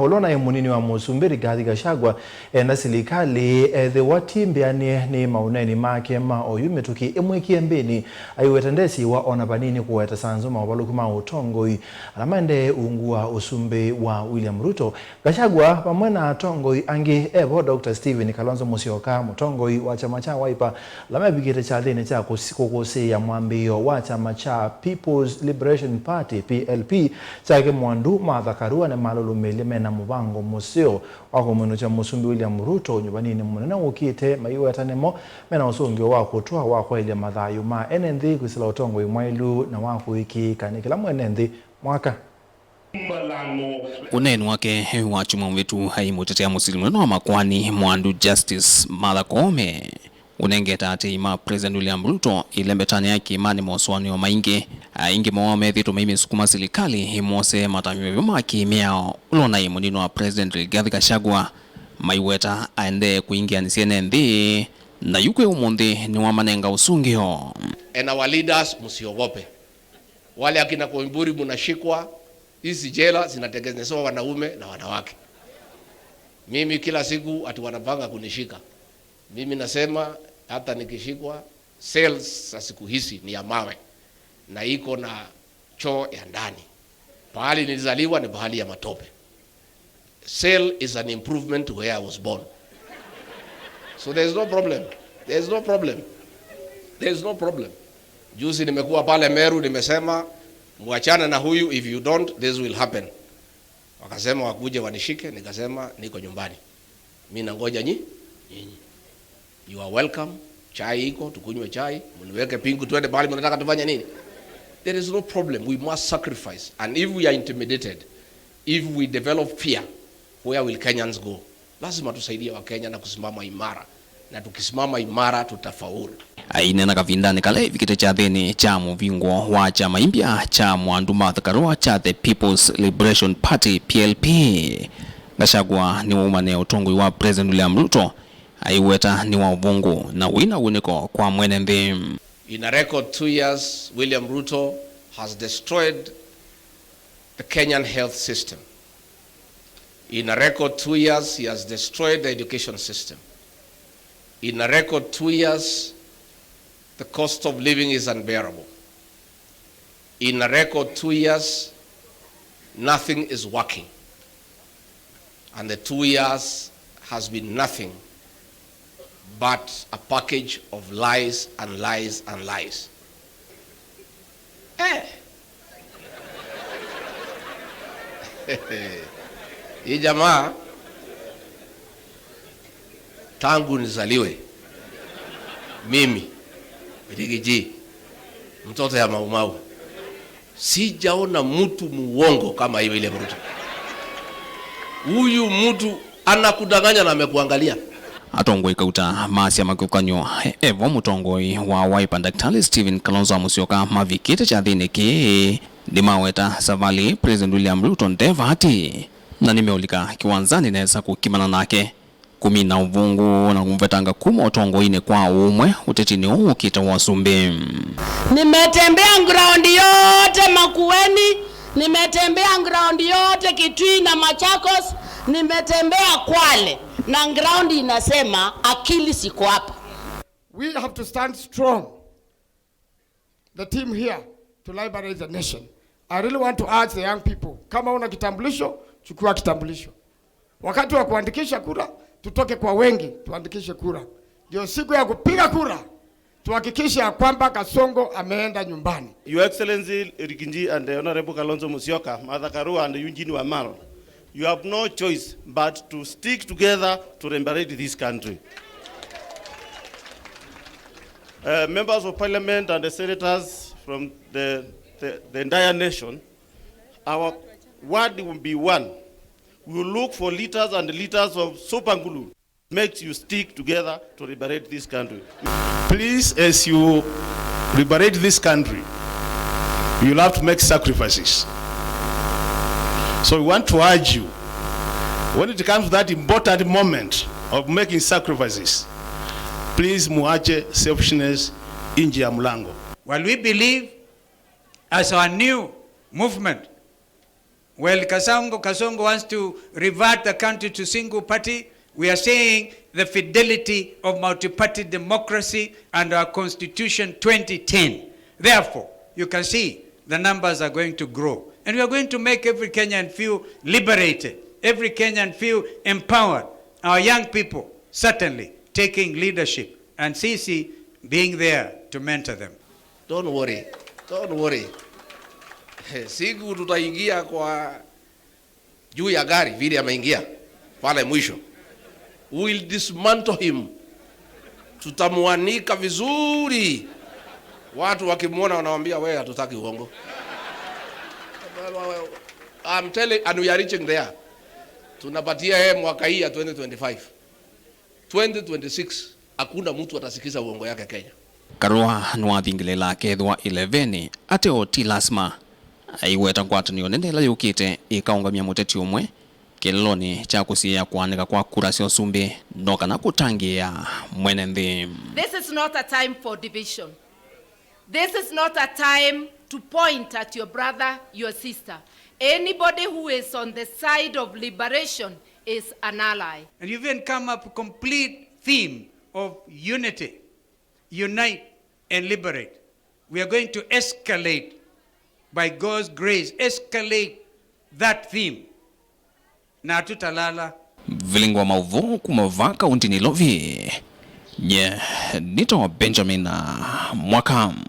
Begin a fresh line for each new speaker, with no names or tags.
Olona munini wa usumbi Rigathi Gachagua enda Silikali the wati Mbianie ni Mauneeni make ooyu mituki imwikie mbini aiweta ndesyiiwa ona vanini kuweta sanzu mauvaluku utongoi na maendee ungu wa usumbi wa William Ruto. Gachagua vamwe na atongoi angi evo Dr. Kalonzo Musyoka mutongoi wa chama cha Wiper la meivikite chathini cha kukusia mwambio wa chama cha People's Liberation Party PLP chake mwandu Martha Karua na malulumile na mubango musio wako mwenu cha usumbi William Ruto vanini munene ukite aiweta nemo mena usungio wako tuwa wako ile madhayu maendee kusila utongoi mwailu na wako iki kanikila maendee mwaka
uneni wake wa chuma wetu haimutetea musilimu wa makwani mwandu Justice Martha Karua unengeta ati President William Ruto ilembetani yake imani moswani wa maingi ingi mwame thito mimi sukuma Silikali himose matamyo maki miao ulona munini wa President Rigathi Gachagua aiweta aendee kuingia nisienende na yukwe umundi ni wamanenga usungio.
And our leaders musiogope. Wale akina Koimburi munashikwa, hizi jela zinatengenezewa wanaume na wanawake. Mimi kila siku ati wanapanga kunishika. Mimi nasema hata nikishikwa cells za siku hizi ni ya mawe na iko na choo ya ndani. Pahali nilizaliwa ni pahali ya matope. Cell is an improvement to where I was born. So there is no problem. There is no problem. There is no problem. Juzi nimekuwa pale Meru nimesema muachane na huyu, if you don't this will happen. Wakasema wakuje wanishike, nikasema niko nyumbani. Mimi nangoja nyinyi. You are welcome. Chai iko, tukunywe chai, mniweke pingu tuende bali mnataka tufanye nini? There is no problem. We must sacrifice. And if we are intimidated, if we develop fear, where will Kenyans go? Lazima tusaidie wa Kenya na kusimama imara. Na tukisimama imara tutafaulu.
Aina na kavindani kale vikite cha thini cha muvingo wa chama impya cha mwandu Martha Karua cha the People's Liberation Party PLP. Gachagua ni umane utongoi wa President William Ruto. Aiweta ni wa uvungu na wina uniko kwa mwenende.
In a record 2 years, William Ruto has destroyed the Kenyan health system. In a record 2 years, he has destroyed the education system. In a record 2 years, the cost of living is unbearable. In a record 2 years, nothing is working. And the 2 years has been nothing but a package of lies and lies and lies. Hii jamaa tangu nizaliwe mimi Rigiji mtoto ya Maumau sijaona mtu muongo kama hivi ile Ruto. Huyu mtu anakudanganya na amekuangalia.
Atongoi kauta masi ya makukanyo evo mutongoi wa Wiper Dr. Kalonzo Musyoka meivikite chathini ki ni maweta savali President William Ruto ndevati na nimeulika kiwanzani neza kukimana nake kumina uvungu na kumvetanga kuma utongoine kwa umwe utetini ukita wa usumbi.
Nimetembea ground yote Makueni, nimetembea ground yote Kitui na Machakos, nimetembea Kwale na ground inasema akili siko hapa.
We have to stand strong. The team here to liberate the nation. I really want to urge the young people, kama una kitambulisho, chukua kitambulisho. Wakati wa kuandikisha kura, tutoke kwa wengi, tuandikishe kura. Ndio siku ya kupiga kura, tuhakikishe kwamba Kasongo ameenda nyumbani.
Your Excellency Rigathi and the Honorable Kalonzo Musyoka, Martha Karua and Eugene Wamalwa, you have no choice but to stick together to liberate this country. Members of Parliament and the senators from the entire nation, our word will be one. We will look for liters and liters of soap and glue. Makes you stick together to liberate this country.
Please, as you liberate this country, you will have to make sacrifices. So we want to urge you, when it comes to that important moment of making sacrifices, please muache selfishness nje ya mlango.
Well, we believe as our new movement Well, Kasongo wants to revert the country to single party. We are saying the fidelity of multi-party democracy and our Constitution 2010. Therefore, you can see the numbers are going to grow. And we are going to make every Kenyan feel liberated, every Kenyan feel empowered. Our young people, certainly, taking leadership, and Sisi being there to mentor them.
Don't worry. Siku tutaingia kwa juu ya gari vile ameingia pale mwisho. We will dismantle him. Tutamuanika vizuri. Watu wakimwona wanawaambia wewe hatutaki uongo. I'm telling, and we are reaching there. Tunapatia yeye mwaka hii ya 2025. 2026 hakuna mtu atasikiza uongo yake Kenya.
Karua nwathingilela lake ethwa 11 ate oti lasma aiweta ngwatanio nene la yukite ikaungamia muteti umwe kiloni cha kusia kwanika kwa kura cia usumbi no kana kutangia mwene nthi.
This is not a time for division. This is not a time to point at your brother, your sister. Anybody who is on the side of liberation is an ally.
And you even come up with a complete theme of unity, unite and liberate. We are going to escalate, by God's grace, escalate that theme. Na tutalala.
Vilingwa mauvu kumavaka untini lovi. Nito Benjamin Mwakam.